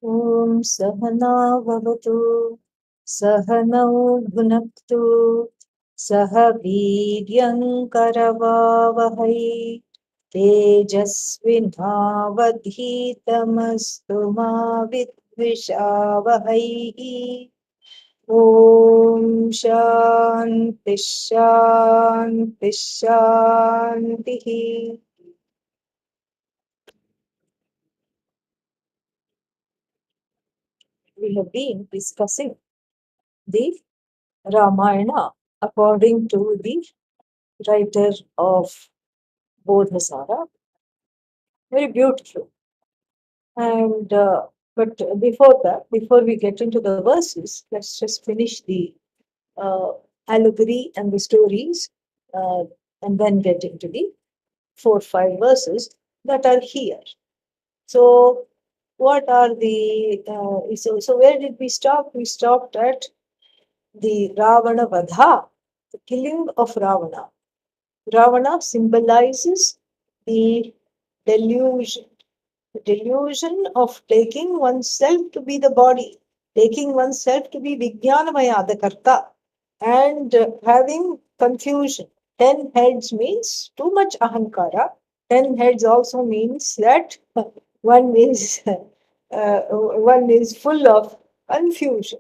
Om Sahana Vavatu Sahanau Bhunaktu Saha Viryam Karavavahai Tejasvinavadhitamastu ma Vidvishavahai. Om Shanti Shanti Shanti. We have been discussing the Ramayana according to the writer of Bodhasara. Very beautiful. And but before that, before we get into the verses, let's just finish the uh, allegory and the stories, uh, and then get into the 4, 5 verses that are here. So, what are the so where did we stop? We stopped at the Ravana Vadha, the killing of Ravana. Ravana symbolizes the delusion, the delusion of taking oneself to be the body, taking oneself to be Vijnanamaya, the Karta, and having confusion. 10 heads means too much ahankara. 10 heads also means that one is one is full of confusion,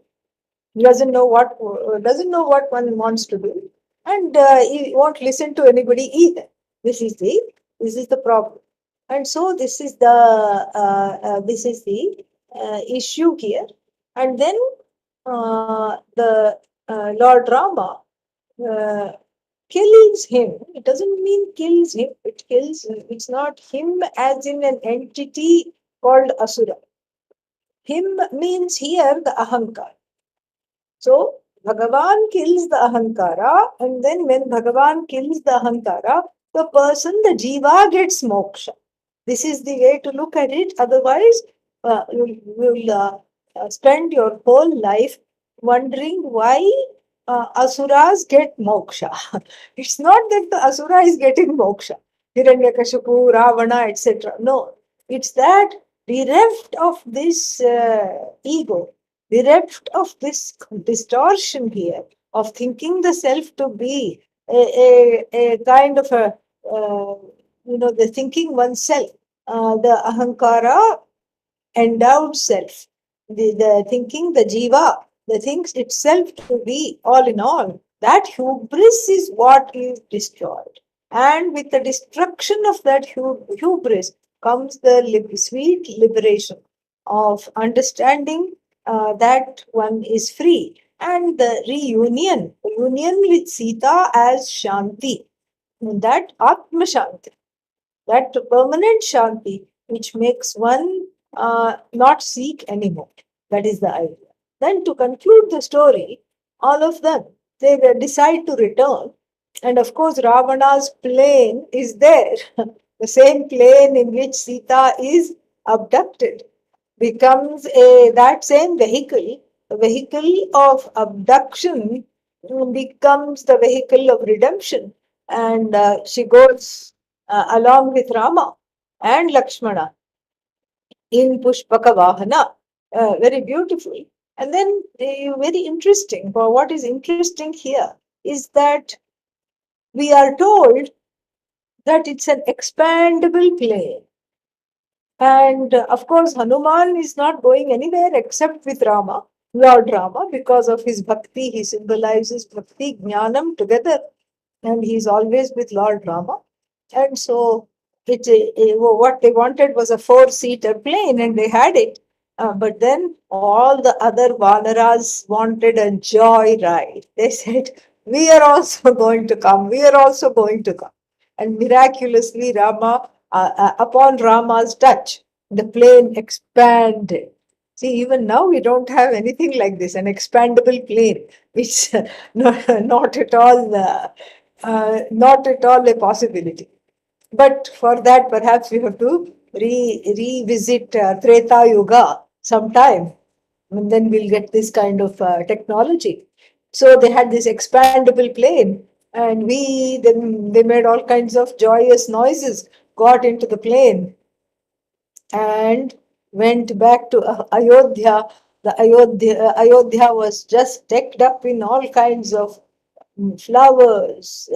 doesn't know what one wants to do, and he won't listen to anybody either. This is the problem, and so this is the issue here. And then the Lord Rama uh, kills him. It doesn't mean kills him. It's not him as in an entity called Asura. Him means here the Ahankar. So Bhagavan kills the Ahankara, and then when Bhagavan kills the Ahankara, the person, the Jiva, gets moksha. This is the way to look at it. Otherwise, you'll spend your whole life wondering why asuras get moksha. It's not that the asura is getting moksha, Hiranyakashipu, Ravana, etc. No, it's that bereft of this ego, bereft of this distortion here of thinking the self to be a kind of a, uh, the thinking oneself, the ahankara, endowed self, the thinking, the jiva, the thinks itself to be all in all. That hubris is what is destroyed. And with the destruction of that hubris comes the sweet liberation of understanding that one is free. And the union with Sita as Shanti, that Atma Shanti, that permanent Shanti, which makes one not seek anymore. That is the idea. Then, to conclude the story, all of them, they decide to return. And of course, Ravana's plane is there, the same plane in which Sita is abducted, becomes that same vehicle, the vehicle of abduction, becomes the vehicle of redemption. And she goes along with Rama and Lakshmana in Pushpaka Vahana. Very beautiful. And then, very interesting. For what is interesting here is that we are told that it's an expandable plane. And of course, Hanuman is not going anywhere except with Rama, Lord Rama, because of his bhakti. He symbolizes bhakti, jnanam together, and he's always with Lord Rama. And so, what they wanted was a four-seater plane, and they had it. But then all the other Vanaras wanted a joy ride. They said, "We are also going to come. We are also going to come." And miraculously, upon Rama's touch, the plane expanded. See, even now we don't have anything like this, an expandable plane, which not at all, not at all a possibility. But for that, perhaps we have to revisit Treta Yuga sometime, and then we'll get this kind of technology. So they had this expandable plane, and then they made all kinds of joyous noises, got into the plane, and went back to Ayodhya. The Ayodhya was just decked up in all kinds of flowers,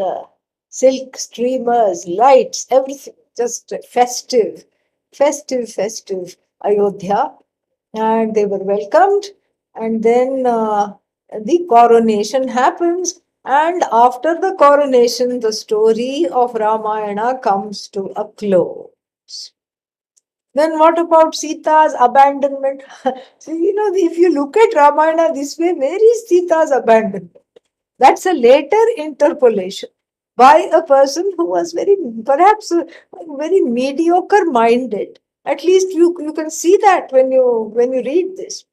silk streamers, lights, everything, just festive, festive Ayodhya. And they were welcomed. And then the coronation happens. And after the coronation, the story of Ramayana comes to a close. Then what about Sita's abandonment? So, if you look at Ramayana this way, where is Sita's abandonment? That's a later interpolation by a person who was perhaps very mediocre minded. At least you can see that when you read this.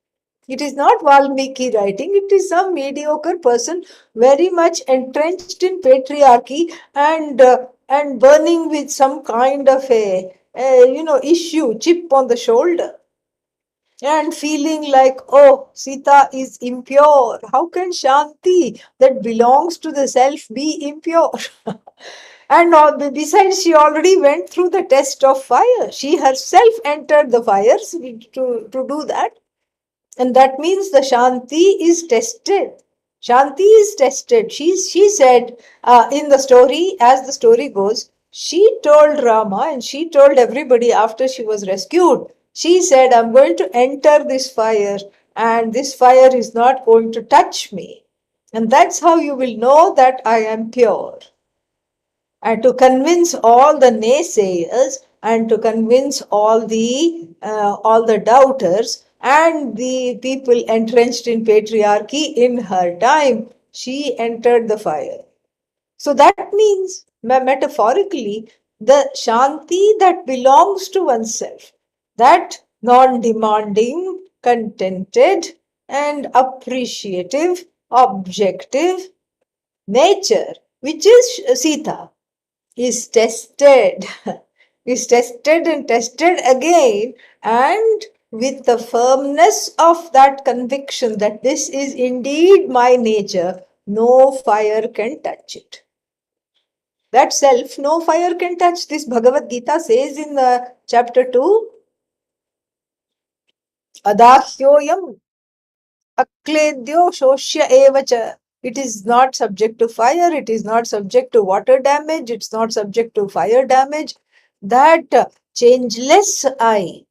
It is not Valmiki writing, it is some mediocre person very much entrenched in patriarchy and burning with some kind of a issue, chip on the shoulder, and feeling like, oh, Sita is impure. How can Shanti, that belongs to the self, be impure? And besides, she already went through the test of fire. She herself entered the fires to do that. And that means the Shanti is tested. Shanti is tested. She said in the story, as the story goes, she told Rama and she told everybody after she was rescued, she said, I'm going to enter this fire and this fire is not going to touch me. And that's how you will know that I am pure. And to convince all the naysayers and to convince all the doubters and the people entrenched in patriarchy in her time, she entered the fire. So that means, metaphorically, the Shanti that belongs to oneself, that non-demanding, contented and appreciative, objective nature, which is Sita, is tested, is tested and tested again, and with the firmness of that conviction that this is indeed my nature, no fire can touch it. That self, no fire can touch. This Bhagavad Gita says in chapter 2, Adahyoyam akledyo shoshya evacha. It is not subject to fire, it is not subject to water damage, it's not subject to fire damage. That changeless I,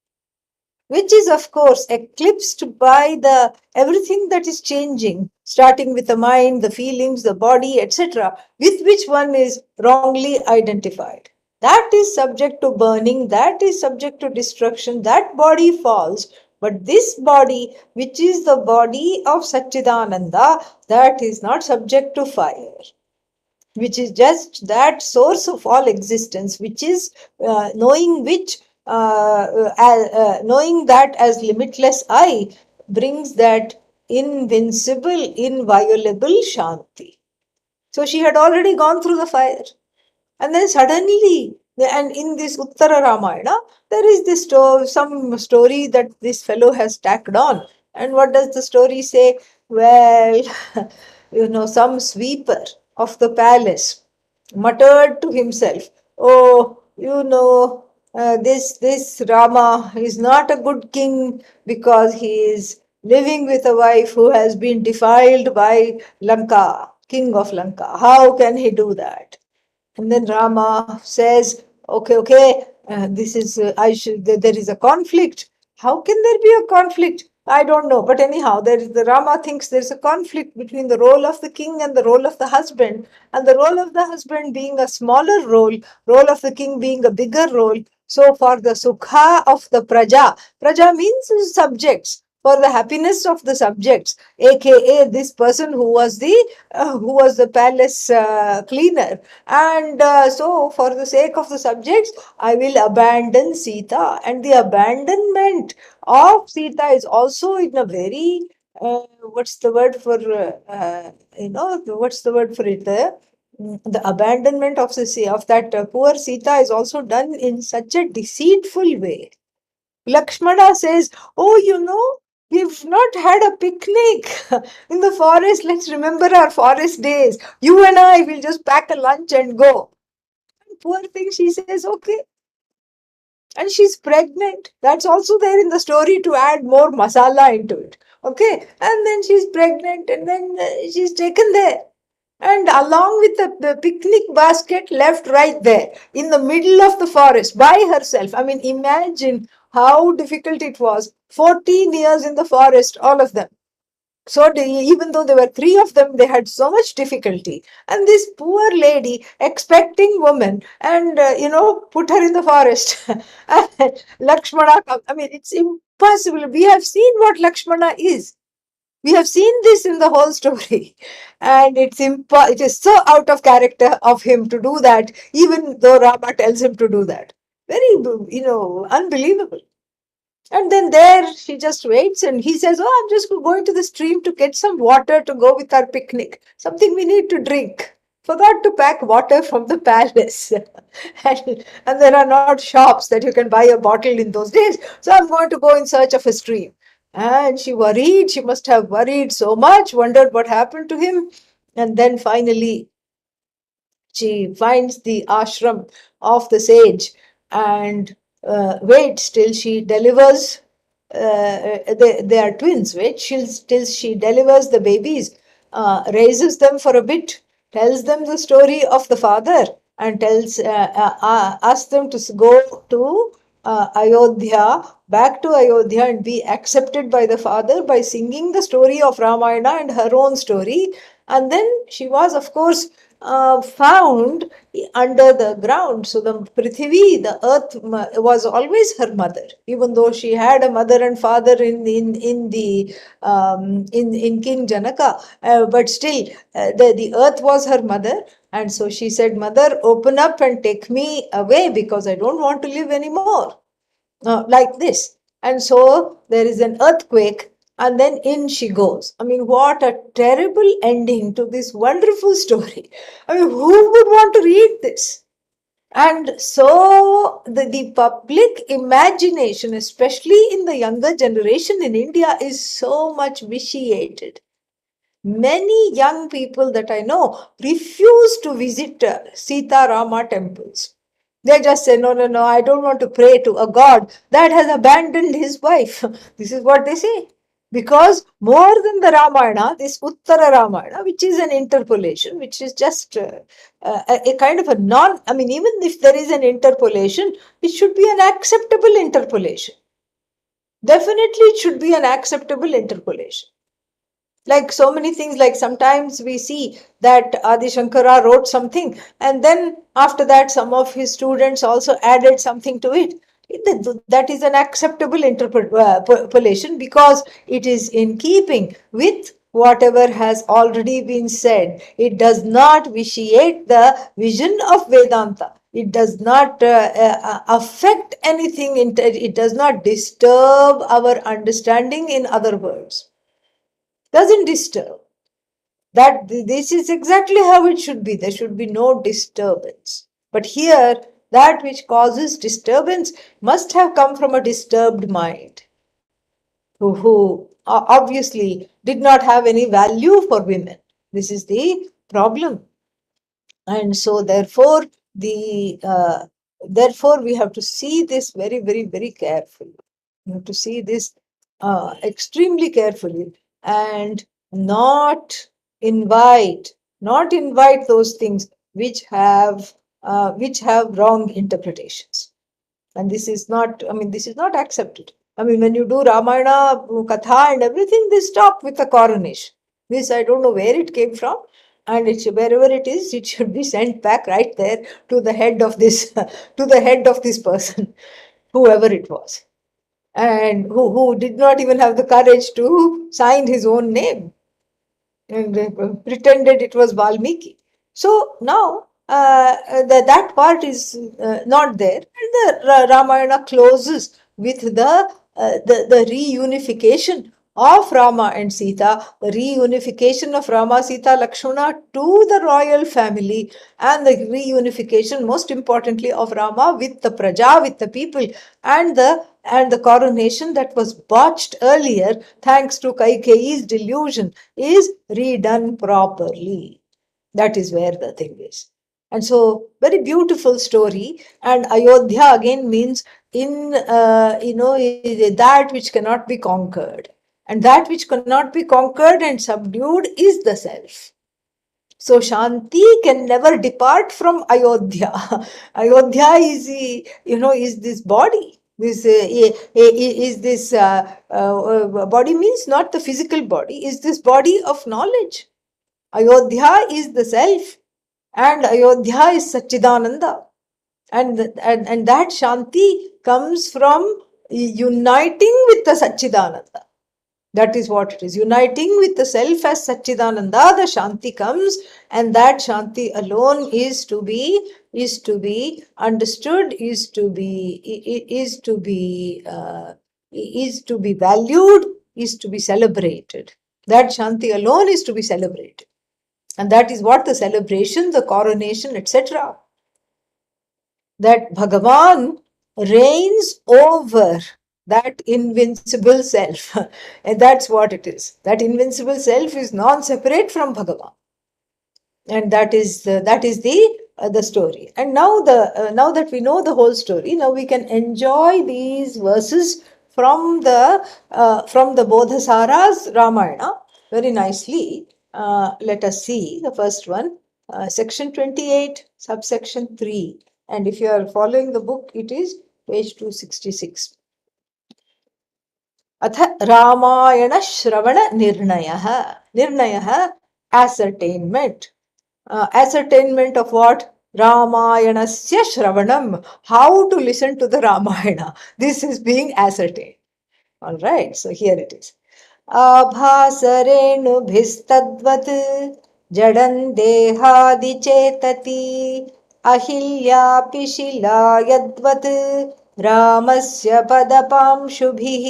which is of course eclipsed by the everything that is changing, starting with the mind, the feelings, the body, etc., with which one is wrongly identified. That is subject to burning, that is subject to destruction, that body falls. But this body, which is the body of Satchidananda, that is not subject to fire, which is just that source of all existence, which is knowing which, knowing that as limitless I brings that invincible, inviolable Shanti. So she had already gone through the fire. And then suddenly, and in this Uttara Ramayana, there is this some story that this fellow has tacked on. And what does the story say? Well, some sweeper of the palace muttered to himself, "Oh, this Rama is not a good king because he is living with a wife who has been defiled by Lanka, king of Lanka. How can he do that?" And then Rama says, okay, this is, there is a conflict. How can there be a conflict? I don't know. But anyhow, the Rama thinks there's a conflict between the role of the king and the role of the husband. And the role of the husband being a smaller role of the king being a bigger role. So for the sukha of the praja means subjects, for the happiness of the subjects, aka this person who was the palace cleaner, and so for the sake of the subjects, I will abandon Sita. And the abandonment of Sita is also in a very what's the word for what's the word for it there? The abandonment of that poor Sita is also done in such a deceitful way. Lakshmana says, "Oh, we've not had a picnic in the forest. Let's remember our forest days. You and I will just pack a lunch and go." Poor thing, she says, "Okay." And she's pregnant. That's also there in the story to add more masala into it. Okay, and then she's pregnant, and then she's taken there. And along with the picnic basket left right there in the middle of the forest by herself. I mean, imagine how difficult it was. 14 years in the forest, all of them. So even though there were three of them, they had so much difficulty. And this poor lady, expecting woman, and put her in the forest. And Lakshmana, I mean, it's impossible. We have seen what Lakshmana is. We have seen this in the whole story, and it is so out of character of him to do that, even though Rama tells him to do that. Very, unbelievable. And then there she just waits, and he says, "Oh, I'm just going to the stream to get some water to go with our picnic, something we need to drink." Forgot to pack water from the palace. And there are not shops that you can buy a bottle in those days. So I'm going to go in search of a stream. And she worried, she must have worried so much, wondered what happened to him. And then finally, she finds the ashram of the sage and waits till she delivers. They are twins, wait till she delivers the babies, raises them for a bit, tells them the story of the father, and asks them to go to Ayodhya, back to Ayodhya, and be accepted by the father by singing the story of Ramayana and her own story. And then she was, of course, found under the ground. So the Prithvi, the earth, was always her mother, even though she had a mother and father in King Janaka. But still, the earth was her mother. And so she said, "Mother, open up and take me away because I don't want to live anymore." Like this. And so there is an earthquake, and then in she goes. I mean, what a terrible ending to this wonderful story. I mean, who would want to read this? And so the public imagination, especially in the younger generation in India, is so much vitiated. Many young people that I know refuse to visit Sita Rama temples. They just say, "No, no, no, I don't want to pray to a god that has abandoned his wife." This is what they say. Because more than the Ramayana, this Uttara Ramayana, which is an interpolation, which is just a kind of a I mean, even if there is an interpolation, it should be an acceptable interpolation. Definitely, it should be an acceptable interpolation. Like so many things, like sometimes we see that Adi Shankara wrote something, and then after that some of his students also added something to it. That is an acceptable interpolation because it is in keeping with whatever has already been said. It does not vitiate the vision of Vedanta. It does not affect anything, it does not disturb our understanding, in other words, doesn't disturb. That this is exactly how it should be. There should be no disturbance. But here, that which causes disturbance must have come from a disturbed mind, who obviously did not have any value for women. This is the problem. And so therefore we have to see this very, very, very carefully. We have to see this extremely carefully, and not invite not invite those things which have wrong interpretations. And this is not accepted. I mean, when you do Ramayana Katha and everything, they stop with the coronation. This, I don't know where it came from, and wherever it is, it should be sent back right there to the head of this to the head of this person, whoever it was, and who did not even have the courage to sign his own name, and pretended it was Valmiki. So now that part is not there, and the Ramayana closes with the reunification of Rama and Sita, the reunification of Rama, Sita, Lakshmana to the royal family, and the reunification, most importantly, of Rama with the Praja, with the people, and the coronation that was botched earlier thanks to Kaikeyi's delusion is redone properly. That is where the thing is. And so, very beautiful story. And Ayodhya again means in, that which cannot be conquered. And that which cannot be conquered and subdued is the self. So Shanti can never depart from Ayodhya. Ayodhya is this body. This is this body means not the physical body. Is this body of knowledge? Ayodhya is the self, and Ayodhya is Satchidananda, and that Shanti comes from uniting with the Satchidananda. That is what it is. Uniting with the self as Satchidananda, the Shanti comes, and that Shanti alone is to be understood, is to be valued, is to be celebrated. That Shanti alone is to be celebrated. And that is what the celebration, the coronation, etc. That Bhagavan reigns over that invincible self. And that's what it is. That invincible self is non-separate from Bhagavan. And that is the story. And now that we know the whole story, now we can enjoy these verses from the Bodhasara's Ramayana very nicely. Let us see the first one, section 28, subsection 3. And if you are following the book, it is page 266. अथ रामायण श्रवण निर्णयः ascertainment. Ascertainment of what? Ramayanasya Shravanam. How to listen to the Ramayana. This is being ascertained. All right, so here it is. आभासरेणुभिस्तद्वत् जडन् देहादिचेतति अहिल्यापि शिला यद्वत् रामस्य पदपांशुभिः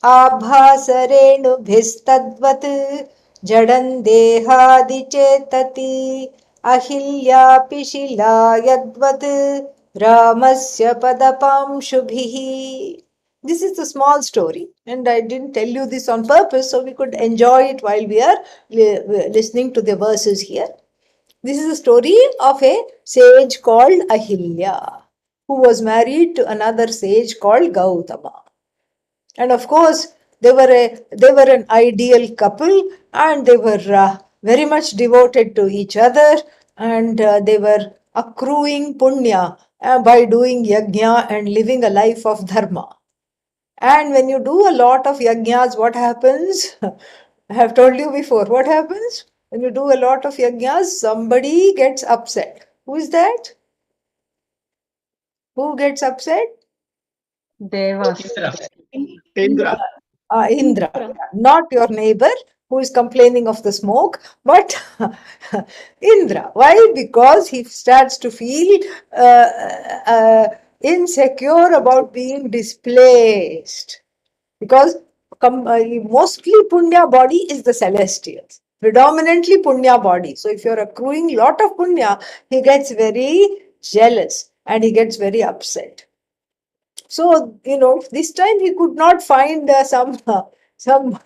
आभासरेणुभिस्तद्वत् जडन् देहादिचेतति अहिल्यापि शिला यद्वत् रामस्य पदपांशुभिः. This is a small story, and I didn't tell you this on purpose so we could enjoy it while we are listening to the verses here. This is a story of a sage called Ahilya, who was married to another sage called Gautama. And of course, they were an ideal couple, and they were very much devoted to each other, and they were accruing punya by doing yajna and living a life of dharma. And when you do a lot of yajnas, what happens? I have told you before, what happens? When you do a lot of yajnas, somebody gets upset. Who is that? Who gets upset? Devas. Indra. Indra. Not your neighbor who is complaining of the smoke, but Indra. Why? Because he starts to feel insecure about being displaced. Because mostly punya body is the celestials, predominantly punya body. So if you're accruing lot of punya, he gets very jealous and he gets very upset. So this time he could not find some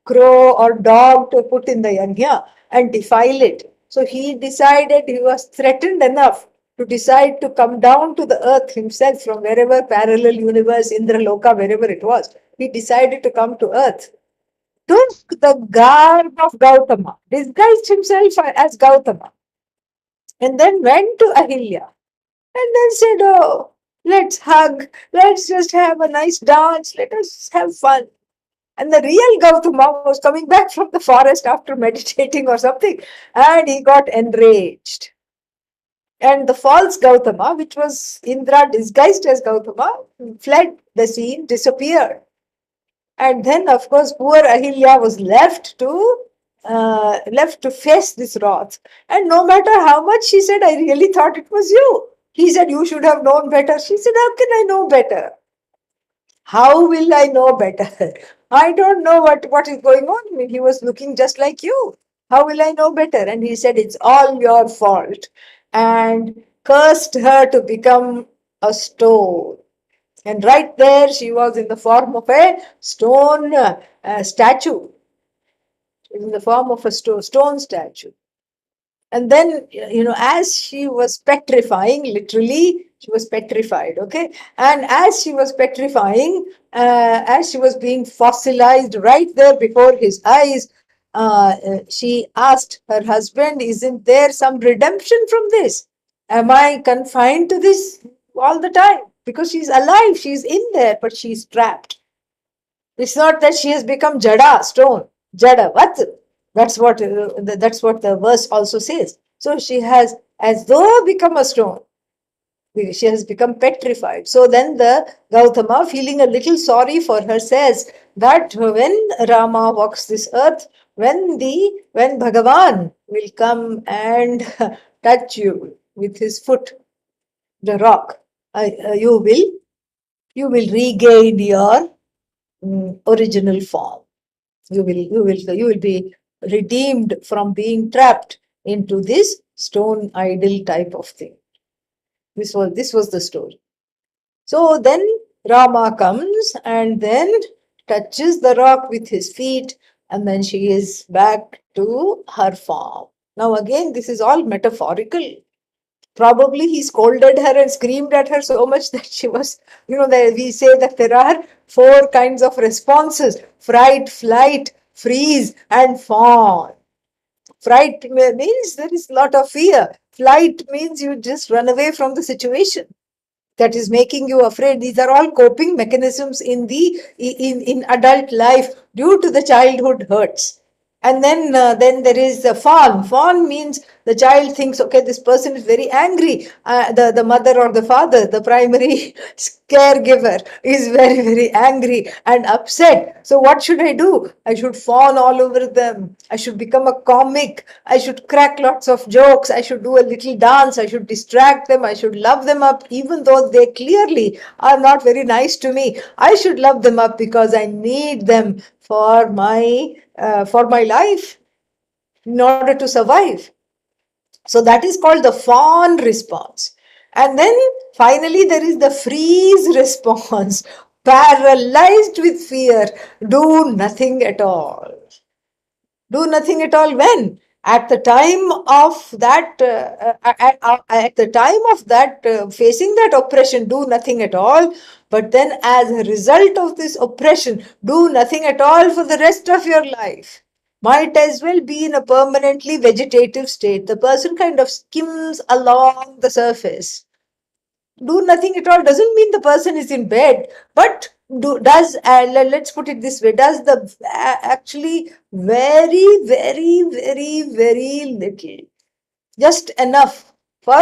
crow or dog to put in the yajna and defile it. So he decided, he was threatened enough to decide to come down to the earth himself from wherever, parallel universe, Indraloka, wherever it was. He decided to come to earth, took the garb of Gautama, disguised himself as Gautama, and then went to Ahilya and then said, "Oh, let's hug, let's just have a nice dance, let us have fun." And the real Gautama was coming back from the forest after meditating or something, and he got enraged. And the false Gautama, which was Indra disguised as Gautama, fled the scene, disappeared. And then, of course, poor Ahilya was left to face this wrath. And no matter how much she said, "I really thought it was you." He said, "You should have known better." She said, "How can I know better? How will I know better? I don't know what is going on. I mean, he was looking just like you. How will I know better?" And he said, "It's all your fault." And cursed her to become a stone. And right there, she was in the form of a stone statue, in the form of a stone statue. And then, as she was petrifying, literally, she was petrified, okay? And as she was petrifying, as she was being fossilized right there before his eyes, she asked her husband, isn't there some redemption from this? Am I confined to this all the time? Because she's alive, she's in there, but she's trapped. It's not that she has become jada, stone. Jada, what? That's what the verse also says. So she has, as though, become a stone. She has become petrified. So then the Gautama, feeling a little sorry for her, says that when Rama walks this earth, when Bhagavan will come and touch you with his foot, the rock, you will regain your original form. You will be redeemed from being trapped into this stone idol type of thing. This was the story. So then Rama comes and then touches the rock with his feet, and then she is back to her form. Now again, this is all metaphorical. Probably he scolded her and screamed at her so much that she was, we say that there are four kinds of responses: fright, flight, freeze, and fawn. Fright means there is a lot of fear. Flight means you just run away from the situation that is making you afraid. These are all coping mechanisms in adult life due to the childhood hurts. And then there is the fawn. Fawn means the child thinks, okay, this person is very angry. The mother or the father, the primary caregiver, is very, very angry and upset. So what should I do? I should fawn all over them. I should become a comic. I should crack lots of jokes. I should do a little dance. I should distract them. I should love them up, even though they clearly are not very nice to me. I should love them up because I need them for my life in order to survive. So that is called the fawn response. And then finally there is the freeze response. Paralyzed with fear, do nothing at all. Do nothing at all when? At the time of that, at the time of that, facing that oppression, do nothing at all. But then, as a result of this oppression, do nothing at all for the rest of your life. Might as well be in a permanently vegetative state. The person kind of skims along the surface. Do nothing at all doesn't mean the person is in bed, but let's put it this way, does the actually very, very, very, very little, just enough for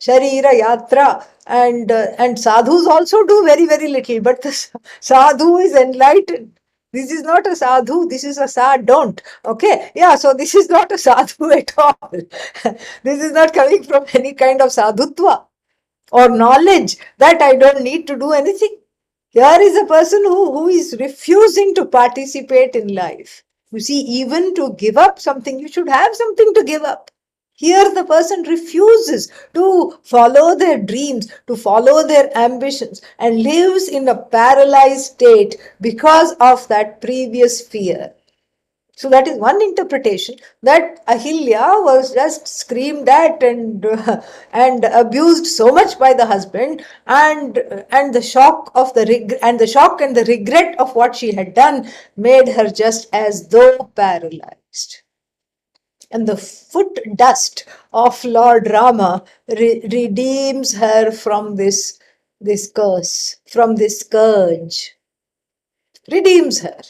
sharira yatra, and sadhus also do very, very little, but the sadhu is enlightened. This is not a sadhu, this is a don't. Okay, yeah, so this is not a sadhu at all. This is not coming from any kind of sadhutva or knowledge that I don't need to do anything. Here is a person who is refusing to participate in life. You see, even to give up something, you should have something to give up. Here, the person refuses to follow their dreams, to follow their ambitions, and lives in a paralyzed state because of that previous fear. So that is one interpretation, that Ahilya was just screamed at and abused so much by the husband, and the shock and the regret of what she had done made her just as though paralyzed. And the foot dust of Lord Rama redeems her from this curse, from this scourge. Redeems her.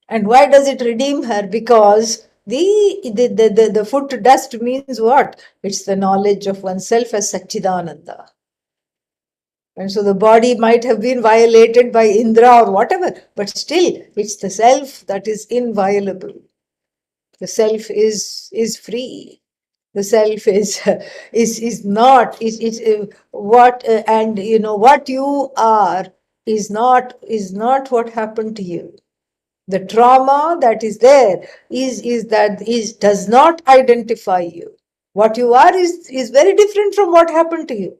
And why does it redeem her? Because the foot dust means what? It's the knowledge of oneself as Satchidananda. And so the body might have been violated by Indra or whatever, but still it's the self that is inviolable. The self is free. The self is not is what and what you are is not what happened to you. The trauma that is there does not identify you. What you are is very different from what happened to you.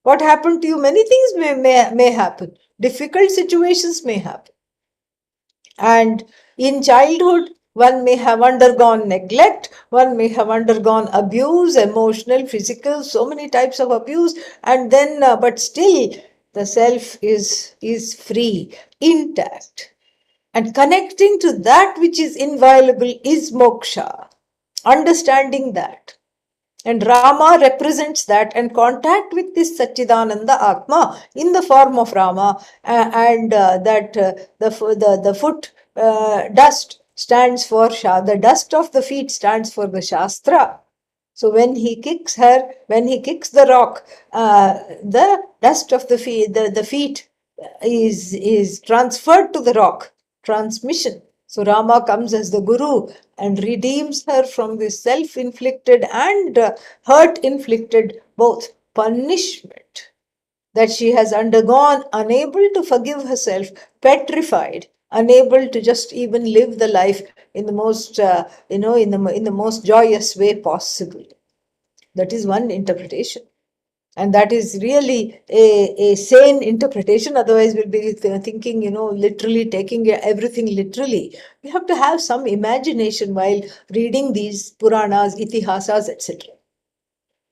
What happened to you, many things may happen. Difficult situations may happen. And in childhood, One may have undergone neglect, one may have undergone abuse, emotional, physical, so many types of abuse, and then, but still, the self is free, intact. And connecting to that which is inviolable is moksha. Understanding that. And Rama represents that, and contact with this Satchidananda Atma in the form of Rama, and that the foot dust stands for the dust of the feet stands for the Shastra. So when he kicks her, when he kicks the rock, the dust of the feet is transferred to the rock. Transmission. So Rama comes as the Guru and redeems her from this self-inflicted and hurt-inflicted both punishment that she has undergone, unable to forgive herself, petrified, unable to just even live the life in the most, in the most joyous way possible. That is one interpretation. And that is really a sane interpretation. Otherwise, we'll be thinking, literally taking everything literally. We have to have some imagination while reading these Puranas, Itihasas, etc.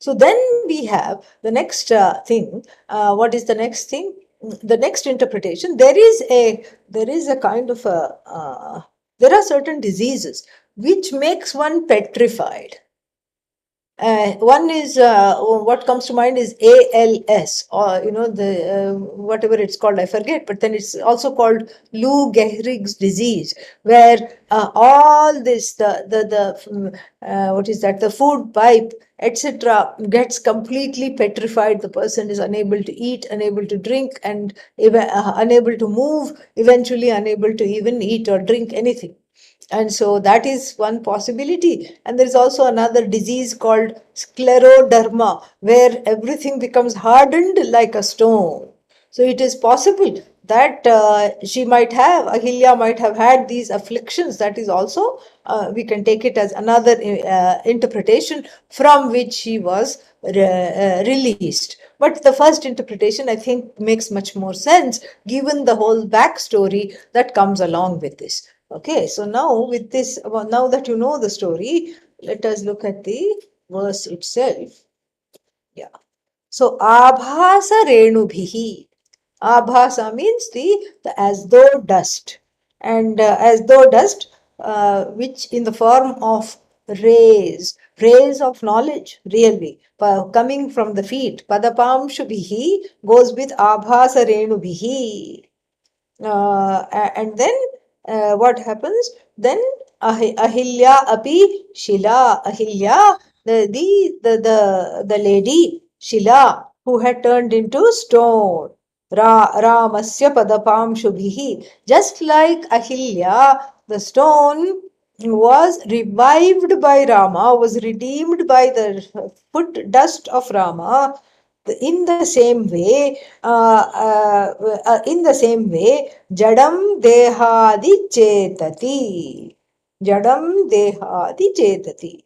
So then we have the next thing. What is the next thing? The next interpretation. There is a kind of a. There are certain diseases which makes one petrified. One is what comes to mind is ALS, or the whatever it's called, I forget. But then it's also called Lou Gehrig's disease, where all this what is that, the food pipe, etc., gets completely petrified. The person is unable to eat, unable to drink, and unable to move. Eventually, unable to even eat or drink anything. And so that is one possibility. And there is also another disease called scleroderma, where everything becomes hardened like a stone. So it is possible that Ahilya might have had these afflictions. That is also, we can take it as another interpretation from which she was released. But the first interpretation, I think, makes much more sense given the whole backstory that comes along with this. Okay, so now with this, now that you know the story, let us look at the verse itself. Yeah. So abhasa renubhihi. Abhasa means the as though dust. And as though dust, which in the form of rays of knowledge, really, coming from the feet. Padapamshubhihi goes with abhasa renubhihi. And then what happens? Then Ahilya api Shila. Ahilya, the lady Shila, who had turned into stone. Ramasya padapam shubhihi. Just like Ahilya, the stone was revived by Rama, was redeemed by the foot dust of Rama. In the same way, jadam dehadi chetati. Jadam dehadi chetati.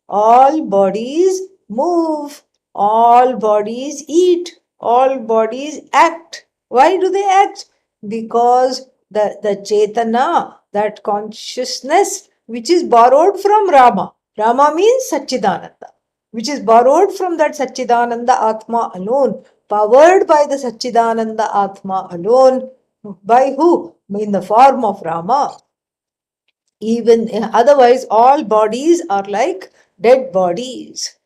All bodies move, all bodies eat, all bodies act. Why do they act? Because the Chetana, that consciousness which is borrowed from Rama. Rama means Satchidananda, which is borrowed from that Satchidananda Atma alone, powered by the Satchidananda Atma alone. By who? In the form of Rama. Even otherwise, all bodies are like dead bodies.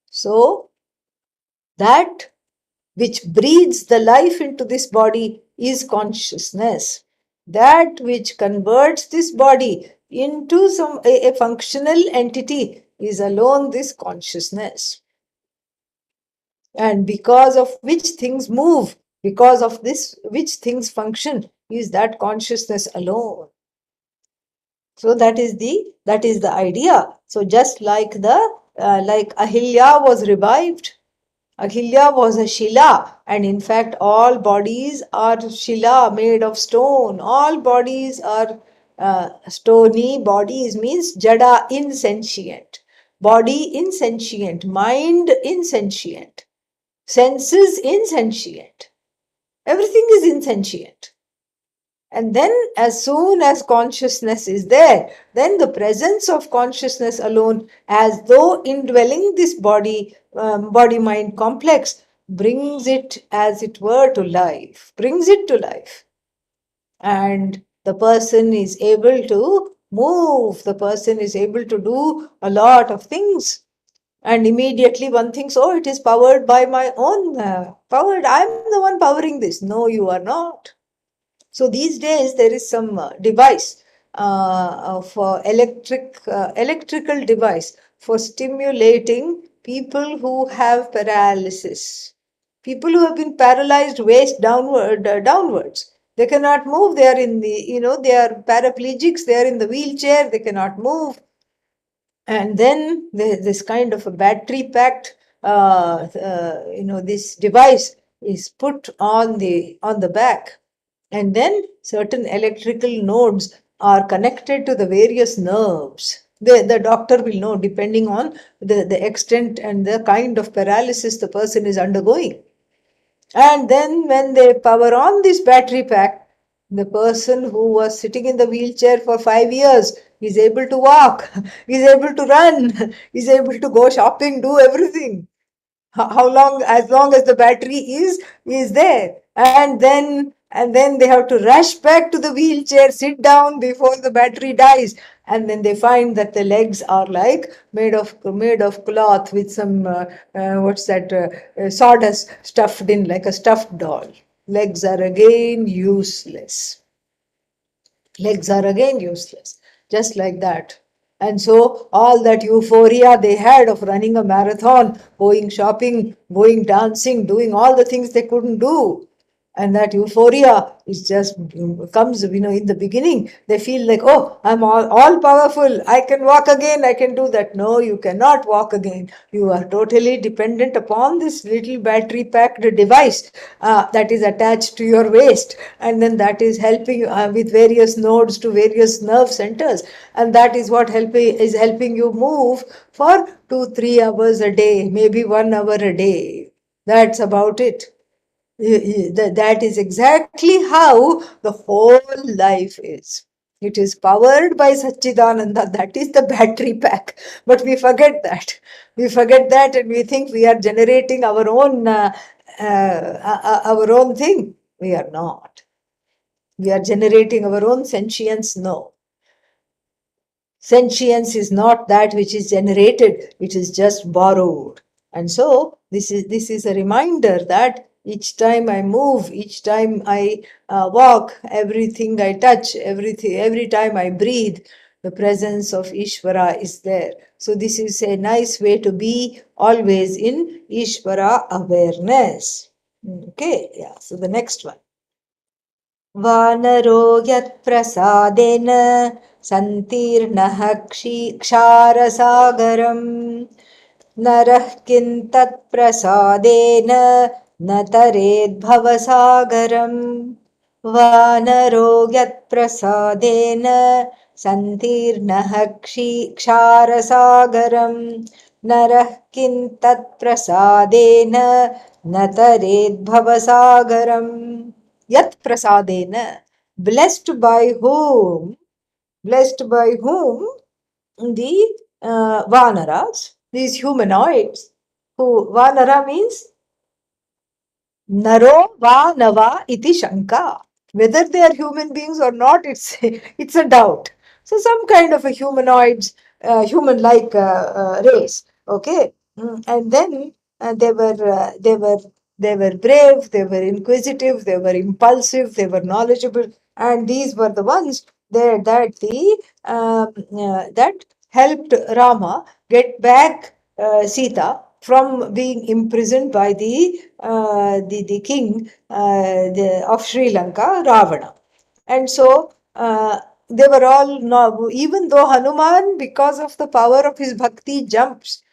So, that which breathes the life into this body is consciousness. That which converts this body into a functional entity is alone this consciousness. And because of which things move, because of this which things function, is that consciousness alone. So that is the idea. So just like like Ahilya was revived, Ahilya was a Shila, and in fact all bodies are Shila, made of stone. All bodies are stony bodies, means Jada, insentient. Body insentient, mind insentient, senses insentient. Everything is insentient. And then as soon as consciousness is there, then the presence of consciousness alone, as though indwelling this body-mind complex, brings it as it were to life, brings it to life. And the person is able to move, the person is able to do a lot of things. And immediately one thinks, oh, it is powered by my own powered, I'm the one powering this. No, you are not. So these days there is some device of electrical device for stimulating people who have paralysis, people who have been paralyzed waist downwards. They cannot move. They are in the, they are paraplegics. They are in the wheelchair. They cannot move. And then this kind of a battery packed, this device is put on the back, and then certain electrical nodes are connected to the various nerves. The doctor will know depending on the extent and the kind of paralysis the person is undergoing. And then when they power on this battery pack, the person who was sitting in the wheelchair for 5 years is able to walk, is able to run, is able to go shopping, do everything. How long? As long as the battery is there. And then they have to rush back to the wheelchair, sit down before the battery dies, and then they find that the legs are like made of cloth with some what's that sawdust stuffed in, like a stuffed doll. Legs are again useless. Legs are again useless, just like that. And so all that euphoria they had of running a marathon, going shopping, going dancing, doing all the things they couldn't do, and that euphoria is just comes, in the beginning they feel like, oh, I'm all powerful, I can walk again, I can do that. No, you cannot walk again. You are totally dependent upon this little battery packed device that is attached to your waist, and then that is helping with various nodes to various nerve centers, and that is what is helping you move for 2-3 hours a day, maybe 1 hour a day. That's about it. That is exactly how the whole life is. It is powered by Satchidananda. That is the battery pack. But we forget that. We forget that, and we think we are generating our own thing. We are not. We are generating our own sentience. No. Sentience is not that which is generated, it is just borrowed. And so this is a reminder that each time I move, each time I walk, everything I touch, every time I breathe, the presence of Ishvara is there. So this is a nice way to be always in Ishvara awareness. Okay, yeah. So the next one. वानरो यत्प्रसादेन सन्तीर्णः क्षारसागरम् नरः किं तत्प्रसादेन न तरेद्भवसागरम् वानरो यत्प्रसादेन सन्तीर्णः क्षारसागरम् नरः किं तत्प्रसादेन न तरेद्भवसागरम् Yat prasadena, blessed by whom? Blessed by whom? The Vanaras, these humanoids, who Vanara means Naro Vanava iti Shanka. Whether they are human beings or not, it's a doubt. So some kind of a human-like race. Okay, and then they were brave, they were inquisitive, they were impulsive, they were knowledgeable, and these were the ones that helped Rama get back Sita from being imprisoned by the king of Sri Lanka, Ravana. And so they were all, even though Hanuman, because of the power of his bhakti, jumps,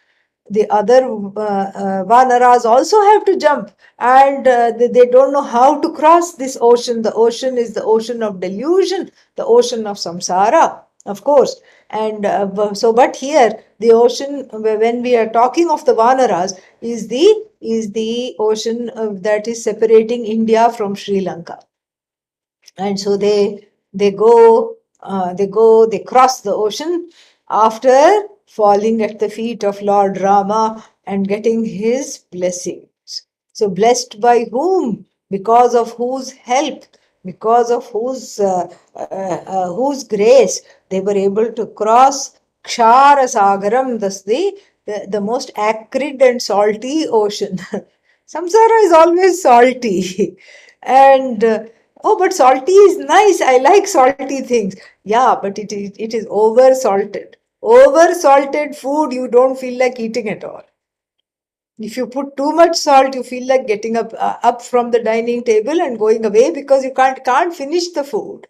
the other Vanaras also have to jump, and they don't know how to cross this ocean. The ocean is the ocean of delusion, the ocean of samsara, of course. And but here the ocean, when we are talking of the Vanaras, is the ocean that is separating India from Sri Lanka. And so they cross the ocean after falling at the feet of Lord Rama and getting his blessings. So blessed by whom? Because of whose help, because of whose grace they were able to cross Kshara Sagaram, thus the most acrid and salty ocean. Samsara is always salty. And oh, but salty is nice. I like salty things. Yeah, but it is over salted. Over salted food you don't feel like eating at all. If you put too much salt, you feel like getting up from the dining table and going away because you can't finish the food.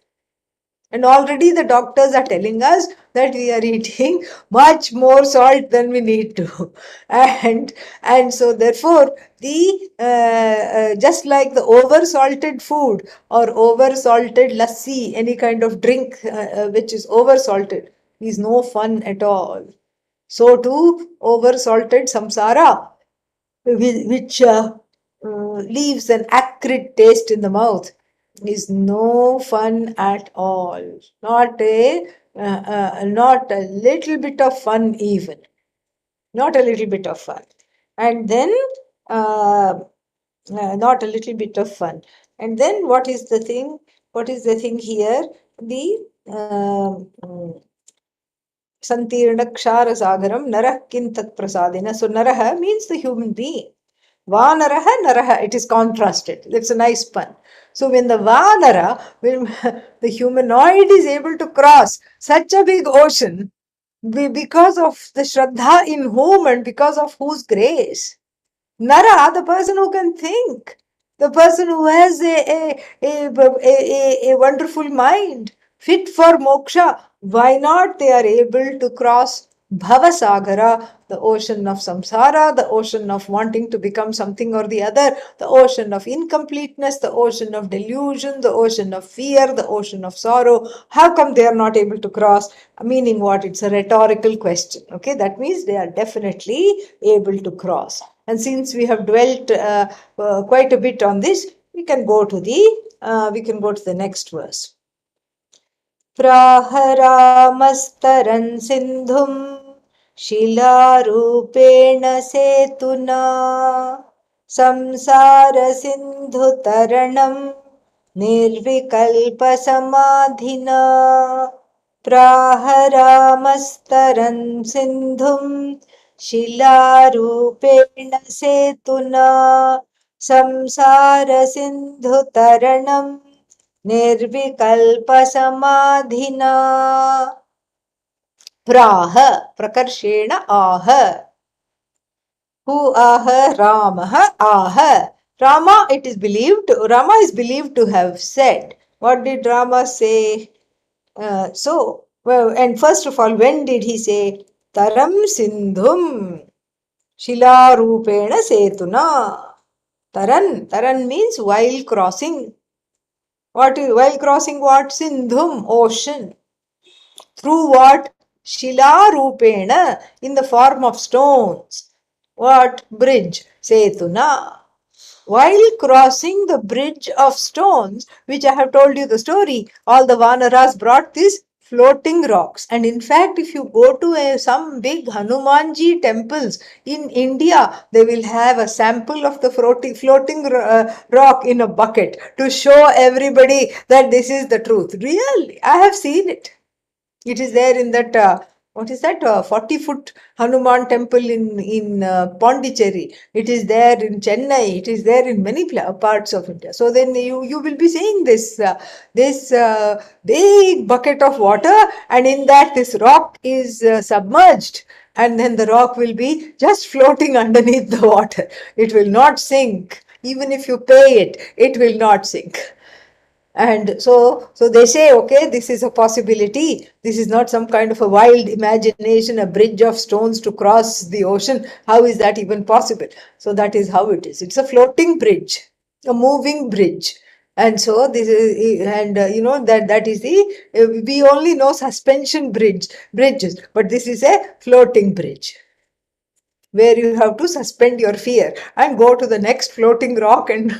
And already the doctors are telling us that we are eating much more salt than we need to. And, and so therefore, just like the over salted food or over salted lassi, any kind of drink which is over salted, is no fun at all. So too, over salted samsara, which leaves an acrid taste in the mouth, is no fun at all. Not a little bit of fun even. Not a little bit of fun. And then uh, not a little bit of fun. And then what is the thing? What is the thing here? The Santirna Kshara Sagaram Narah Kintat Prasadina. So Naraha means the human being. Vanaraha, Naraha, it is contrasted. That's a nice pun. So when the Vanara, when the humanoid is able to cross such a big ocean, because of the Shraddha in whom and because of whose grace. Nara, the person who can think, the person who has a wonderful mind, fit for moksha. Why not? They are able to cross Bhavasagara, the ocean of samsara, the ocean of wanting to become something or the other, the ocean of incompleteness, the ocean of delusion, the ocean of fear, the ocean of sorrow. How come they are not able to cross? Meaning what? It's a rhetorical question. Okay, that means they are definitely able to cross. And since we have dwelt quite a bit on this, we can go to the next verse. प्राहरामस्तरन् सिन्धुं शिलारूपेण सेतुना संसारसिन्धुतरणं निर्विकल्पसमाधिना प्राहरामस्तरन् सिन्धुं शिलारूपेण सेतुना संसारसिन्धुतरणं निर्विकल्पसमाधिना प्राह प्रकर्षेण आह. Who ah? Ramah ah. Rama, it is believed, Rama is believed to have said. What did Rama say? And first of all, when did he say? Taram sindhum shilarupena setuna. Taran means while crossing. While crossing what? Sindhum, ocean. Through what? Shila Rupena, in the form of stones. What? Bridge. Setuna. While crossing the bridge of stones, which I have told you the story, all the Vanaras brought these floating rocks. And in fact, if you go to some big Hanumanji temples in India, they will have a sample of the floating rock in a bucket to show everybody that this is the truth. Really, I have seen it. It is there in that, what is that, 40-foot Hanuman temple in Pondicherry. It is there in Chennai. It is there in many parts of India. So then you will be seeing this big bucket of water, and in that this rock is submerged. And then the rock will be just floating underneath the water. It will not sink. Even if you pay it, it will not sink. And so they say, okay, this is a possibility. This is not some kind of a wild imagination, a bridge of stones to cross the ocean. How is that even possible? So that is how it is. It's a floating bridge, a moving bridge. And so this is, and that is we only know suspension bridges, but this is a floating bridge. where you have to suspend your fear and go to the next floating rock and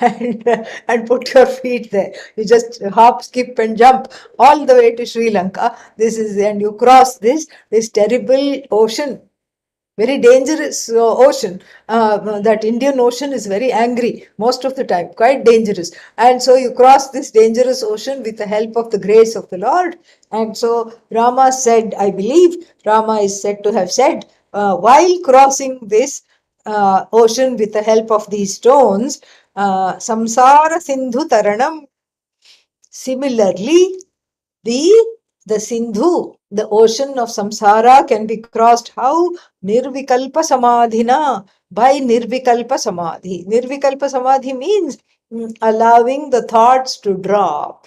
and put your feet there. You just hop, skip, and jump all the way to Sri Lanka. This is, and you cross this terrible ocean, very dangerous ocean. That Indian Ocean is very angry most of the time, quite dangerous. And so you cross this dangerous ocean with the help of the grace of the Lord. And so Rama said, I believe Rama is said to have said, while crossing this ocean with the help of these stones, samsara sindhu taranam. Similarly, the the Sindhu, the ocean of samsara, can be crossed how? Nirvikalpa samadhina, by nirvikalpa samadhi. Nirvikalpa samadhi means allowing the thoughts to drop,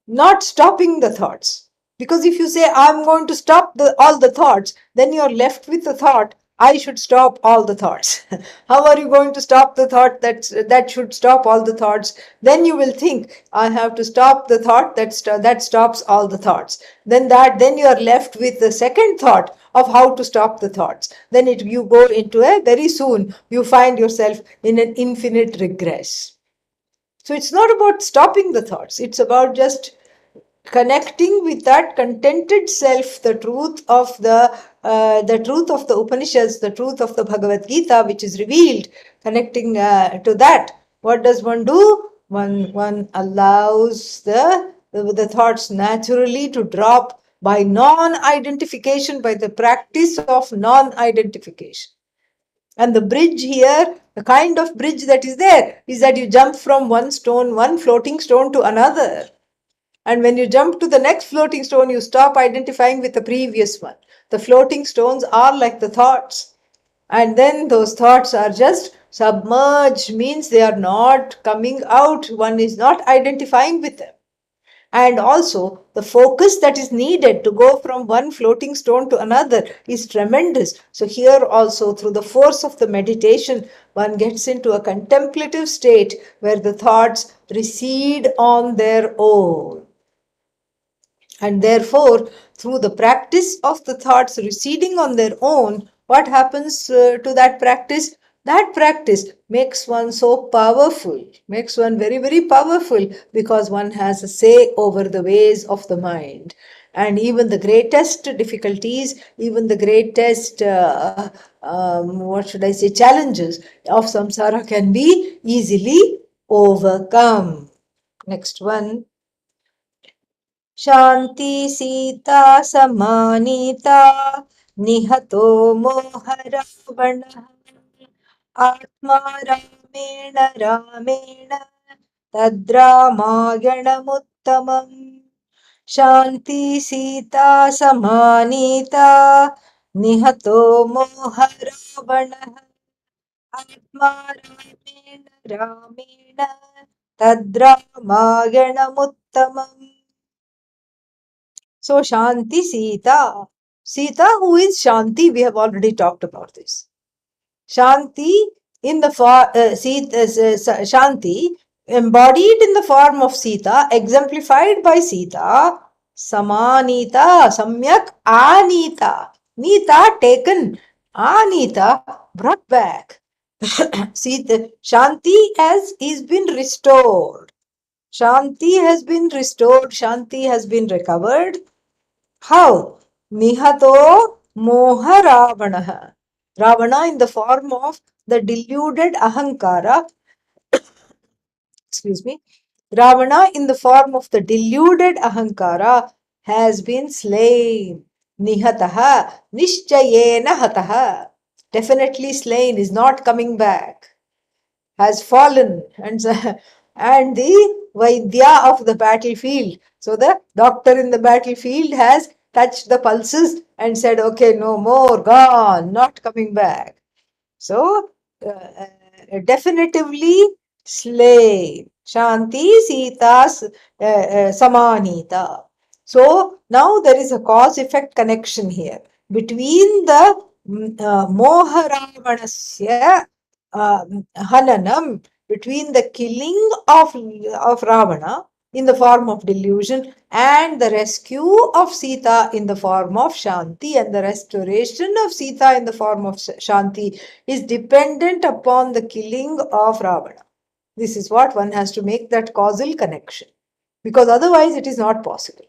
not stopping the thoughts. Because if you say, I'm going to stop all the thoughts, then you're left with the thought, I should stop all the thoughts. How are you going to stop the thought that should stop all the thoughts? Then you will think, I have to stop the thought that stops all the thoughts. Then you are left with the second thought of how to stop the thoughts. Then you go into very soon you find yourself in an infinite regress. So it's not about stopping the thoughts, it's about just connecting with that contented self, the truth of the Upanishads, the truth of the Bhagavad Gita, which is revealed. Connecting to that, what does one do? One allows the thoughts naturally to drop by non-identification, by the practice of non-identification. And the bridge here, the kind of bridge that is there, is that you jump from one floating stone to another. And when you jump to the next floating stone, you stop identifying with the previous one. The floating stones are like the thoughts. And then those thoughts are just submerged, means they are not coming out. One is not identifying with them. And also, the focus that is needed to go from one floating stone to another is tremendous. So, here also, through the force of the meditation, one gets into a contemplative state where the thoughts recede on their own. And therefore, through the practice of the thoughts receding on their own, what happens to that practice? That practice makes one so powerful, makes one very, very powerful, because one has a say over the ways of the mind. And even the greatest difficulties, even the greatest, challenges of samsara can be easily overcome. Next one. Shanti Sita Samanita Nihato Moha Ravana Atma Ramena Ramena Tadramayanamuttamam. Shanti Sita Samanita Nihato Moha Ravana Atma Ramena Ramena Tadramayanamuttamam. So Shanti Sita. Sita, who is Shanti, we have already talked about this. Shanti in the Shanti embodied in the form of Sita, exemplified by Sita, Samanita, Samyak Anita. Nita taken, Anita brought back. Sita, Shanti is been restored. Shanti has been restored, Shanti has been recovered. How? Nihato moha Ravana. Ravana in the form of the deluded Ahankara. Excuse me. Ravana in the form of the deluded Ahankara has been slain. Nihataha. Nishchayena hataha. Definitely slain, is not coming back. Has fallen. And the Vaidya of the battlefield. So the doctor in the battlefield has touched the pulses and said, okay, no more, gone, not coming back. So, definitively slain. Shanti Sita's Samanita. So, now there is a cause-effect connection here between the Moha Ravanasya Hananam, between the killing of Ravana, in the form of delusion, and the rescue of Sita in the form of Shanti, and the restoration of Sita in the form of Shanti is dependent upon the killing of Ravana. This is what one has to make that causal connection, because otherwise it is not possible.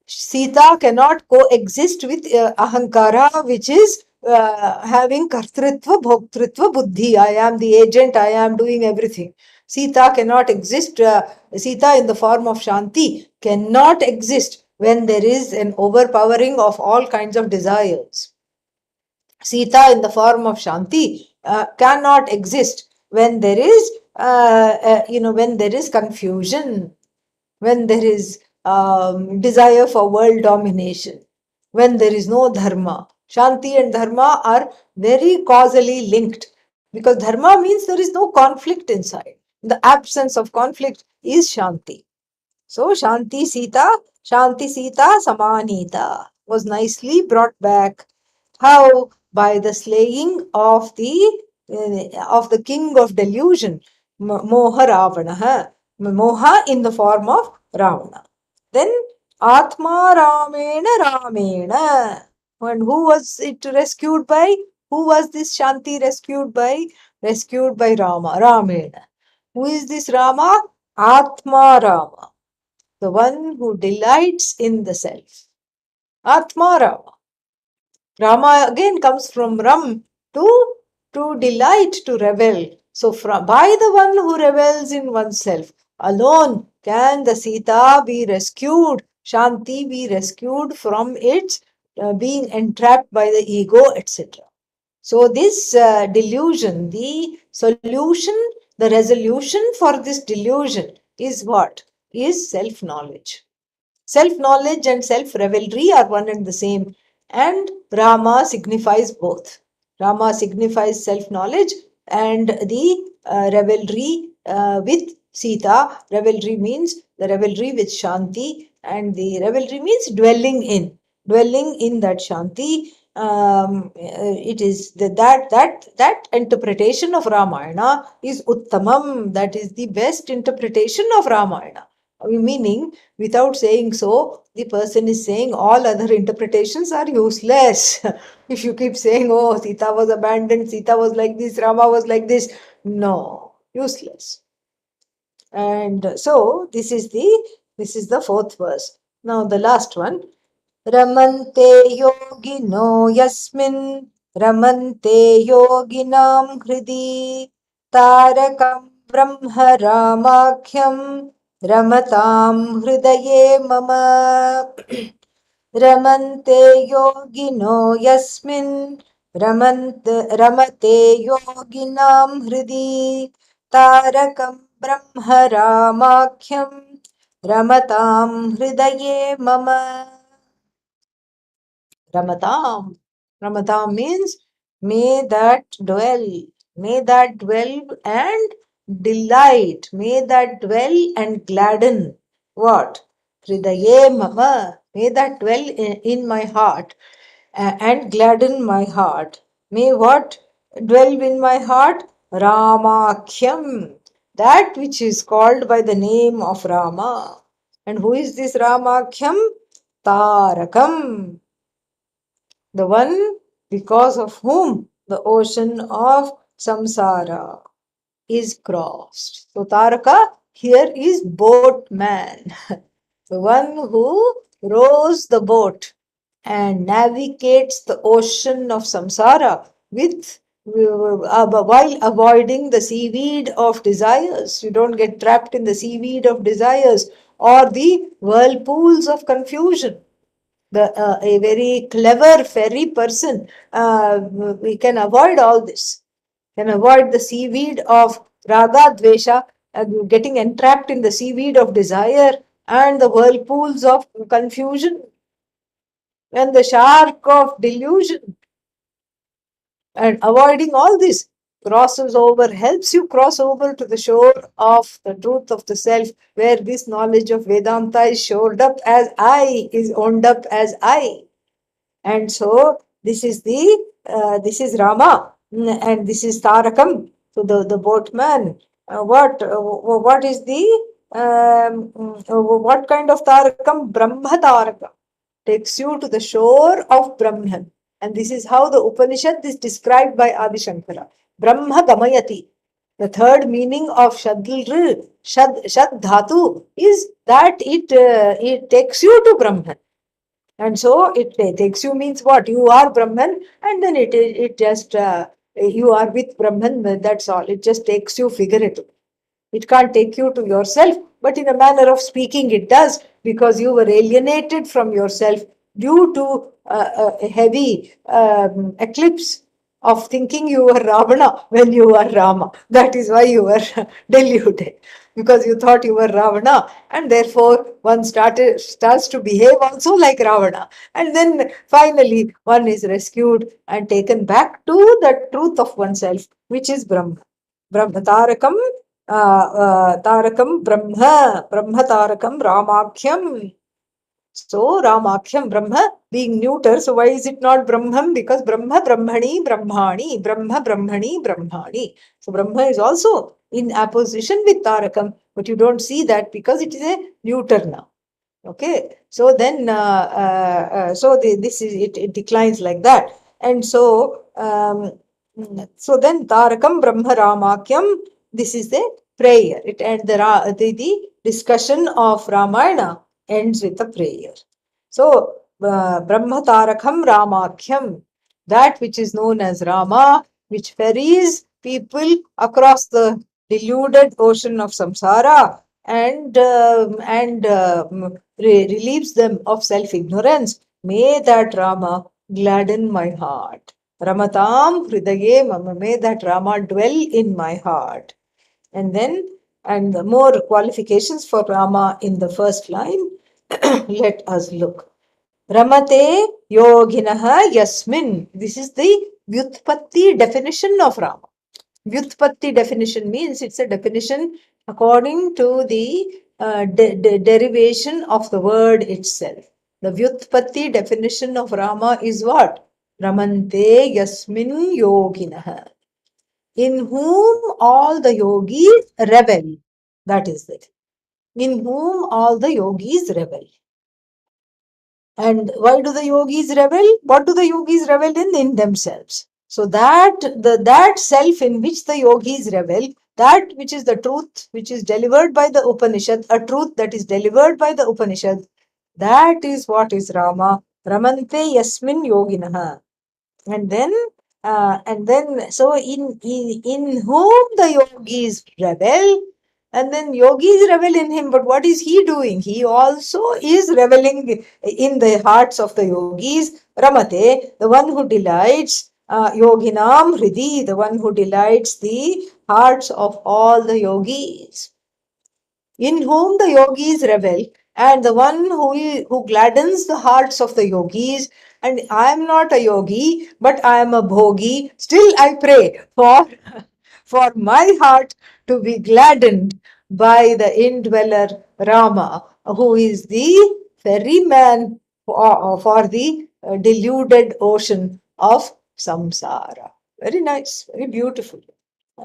Sita cannot coexist with Ahankara, which is having Kartritva, Bhoktritva, Buddhi. I am the agent, I am doing everything. Sita cannot exist, Sita in the form of Shanti cannot exist when there is an overpowering of all kinds of desires. Sita in the form of Shanti cannot exist when there is, when there is confusion, when there is desire for world domination, when there is no dharma. Shanti and dharma are very causally linked, because dharma means there is no conflict inside. The absence of conflict is Shanti. So Shanti Sita Samanita was nicely brought back. How? By the slaying of the king of delusion, Moha Ravana, Moha in the form of Ravana. Then Atma Ramena Ramena. And who was it rescued by? Who was this Shanti rescued by? Rescued by Rama, Ramena. Who is this Rama? Atma Rama, the one who delights in the self. Atma Rama. Rama again comes from Ram, to delight, to revel. So by the one who revels in oneself alone can the Sita be rescued, Shanti be rescued from its being entrapped by the ego, etc. So this delusion, the solution, the resolution for this delusion is what? Is self-knowledge. Self-knowledge and self-revelry are one and the same, and Rama signifies both. Rama signifies self-knowledge and the revelry with Sita. Revelry means the revelry with Shanti, and the revelry means dwelling in that Shanti. It is that interpretation of Ramayana is Uttamam. That is the best interpretation of Ramayana. Meaning, without saying so, the person is saying all other interpretations are useless. If you keep saying, oh, Sita was abandoned, Sita was like this, Rama was like this, no, useless. And so this is the fourth verse. Now the last one. Ramante yogino yasmin ramante yoginam hridi tarakam brahma ramakhyam ramatam hridaye mama. रमन्ते योगिनो यस्मिन् रमते योगिनां हृदि तारकं ब्रह्म रामाख्यं रमतां हृदये मम. Ramatam. Ramatam means may that dwell and delight, may that dwell and gladden. What? Hridaye mama, may that dwell in my heart and gladden my heart. May what dwell in my heart? Ramakhyam, that which is called by the name of Rama. And who is this Ramakhyam? Tarakam, the one because of whom the ocean of samsara is crossed. So Taraka here is boatman, the one who rows the boat and navigates the ocean of samsara with while avoiding the seaweed of desires. You don't get trapped in the seaweed of desires or the whirlpools of confusion. A very clever ferry person we can avoid all this, can avoid the seaweed of raga dvesha, getting entrapped in the seaweed of desire and the whirlpools of confusion and the shark of delusion. And avoiding all this helps you cross over to the shore of the truth of the self, where this knowledge of Vedanta is shored up as I, is owned up as I. And so this is Rama, and this is Tarakam. So the boatman. What is the what kind of tarakam? Brahma tarakam. Takes you to the shore of Brahman. And this is how the Upanishad is described by Adi Shankara. Brahma gamayati. The third meaning of shad dhatu is that it takes you to Brahman. And so it takes you means what? You are Brahman, and then it just you are with Brahman. That's all. It just takes you figuratively. It can't take you to yourself, but in a manner of speaking, it does, because you were alienated from yourself due to a heavy eclipse of thinking you were Ravana when you were Rama. That is why you were deluded, because you thought you were Ravana, and therefore one starts to behave also like Ravana. And then finally, one is rescued and taken back to the truth of oneself, which is Brahma. Brahma Tarakam Tarakam Brahma Tarakam Ramakhyam. So Ramakhyam Brahma being neuter. So why is it not Brahman? Because Brahma Brahmani Brahmani. Brahma Brahmani Brahmani. So Brahma is also in opposition with Tarakam, but you don't see that because it is a neuter now. Okay, so then this is it declines like that. And so so then Tarakam Brahma Ramakyam, this is the prayer. It and the discussion of Ramayana ends with a prayer. So Brahma Tarakam Ramakyam, that which is known as Rama, which ferries people across the deluded ocean of samsara and relieves them of self-ignorance. May that Rama gladden my heart. Ramatam Hridaye Mama, may that Rama dwell in my heart. And then, and the more qualifications for Rama in the first line, let us look. Ramate yoginaha yasmin. This is the Vyutpatti definition of Rama. Vyutpatti definition means it's a definition according to the derivation of the word itself. The Vyutpatti definition of Rama is what? Ramante yasmin yoginaha. In whom all the yogis revel. That is it. In whom all the yogis revel. And why do the yogis revel? What do the yogis revel in? In themselves. So that self in which the yogis revel, that which is the truth which is delivered by the Upanishad, a truth that is delivered by the Upanishad, that is what is Rama. Ramante yasmin yoginaha. And then so in whom the yogis revel, and then yogis revel in him. But what is he doing? He also is reveling in the hearts of the yogis. Ramate, the one who delights, yoginam hridi, the one who delights the hearts of all the yogis. In whom the yogis revel, and the one who gladdens the hearts of the yogis. And I am not a yogi, but I am a bhogi. Still, I pray for my heart to be gladdened by the indweller Rama, who is the ferryman for the deluded ocean of samsara. Very nice, very beautiful.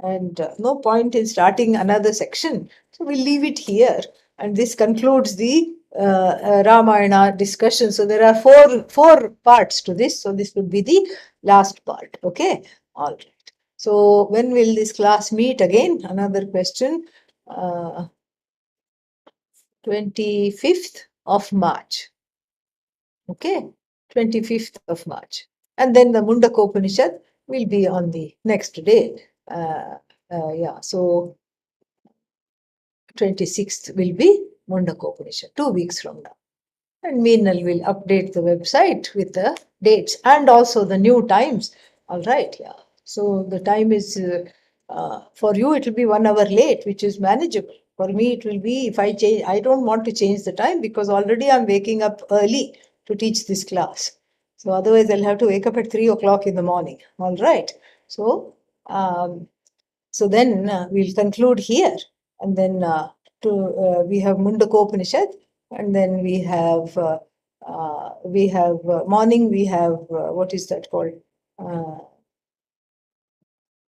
And no point in starting another section. So we'll leave it here. And this concludes the Ramayana discussion. So there are four parts to this. So this will be the last part. Okay. All right. So when will this class meet again? Another question. 25th of March. Okay. 25th of March. And then the Mundakopanishad will be on the next day. Yeah. So 26th will be Mundakopanishad, 2 weeks from now. And Meenal will update the website with the dates and also the new times. All right, yeah. So the time is, for you, it will be 1 hour late, which is manageable. For me, it will be, if I change, I don't want to change the time because already I'm waking up early to teach this class. So otherwise, I'll have to wake up at 3 o'clock in the morning. All right. So, so then we'll conclude here, and then we have Mundakopanishad, and then we have morning. We have what is that called?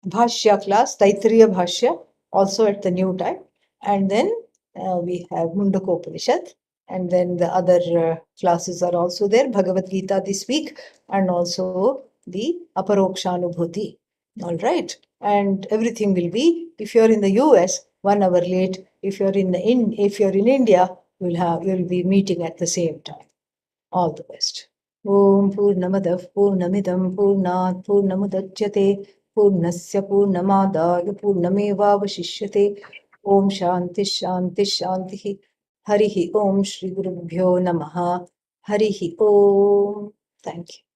Bhashya class, Taittiriya Bhashya, also at the new time, and then we have Mundaka Upanishad, and then the other classes are also there, Bhagavad Gita this week, and also the Aparokshanubhuti. All right. And everything will be, if you're in the US, 1 hour late. If you're in India, you'll be meeting at the same time. All the best. Om Purnamadav Purnamidam Purnat Purnamudachyate Purnasya Purnamadaya Purnamevavashishyate. Om Shanti Shanti Shanti. Harihi Om Shri Gurubhyo Namaha. Harihi Om. Thank you.